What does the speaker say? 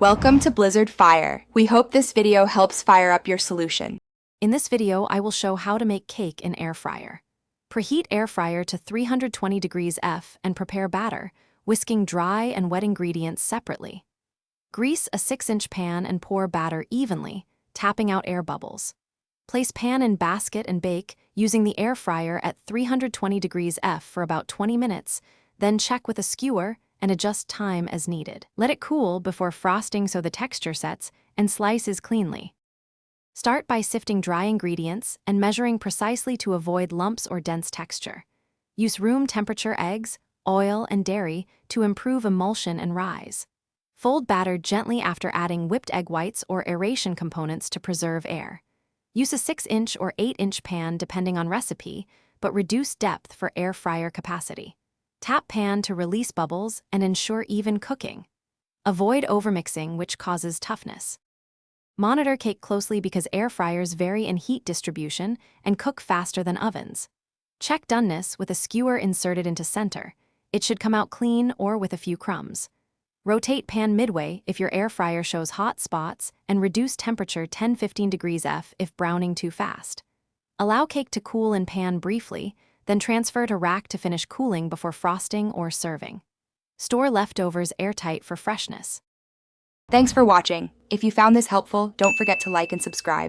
Welcome to Blizzard Fire. We hope this video helps fire up your solution. In this video, I will show how to make cake in air fryer. Preheat air fryer to 320 degrees F and prepare batter, whisking dry and wet ingredients separately. Grease a 6-inch pan and pour batter evenly, tapping out air bubbles. Place pan in basket and bake using the air fryer at 320 degrees F for about 20 minutes, then check with a skewer and adjust time as needed. Let it cool before frosting so the texture sets and slices cleanly. Start by sifting dry ingredients and measuring precisely to avoid lumps or dense texture. Use room temperature eggs, oil, and dairy to improve emulsion and rise. Fold batter gently after adding whipped egg whites or aeration components to preserve air. Use a 6-inch or 8-inch pan depending on recipe, but reduce depth for air fryer capacity. Tap pan to release bubbles and ensure even cooking. Avoid overmixing, which causes toughness. Monitor cake closely because air fryers vary in heat distribution and cook faster than ovens. Check doneness with a skewer inserted into center. It should come out clean or with a few crumbs. Rotate pan midway if your air fryer shows hot spots and reduce temperature 10-15 degrees F if browning too fast. Allow cake to cool in pan briefly, then transfer to rack to finish cooling before frosting or serving. Store leftovers airtight for freshness. Thanks for watching. If you found this helpful, don't forget to like and subscribe.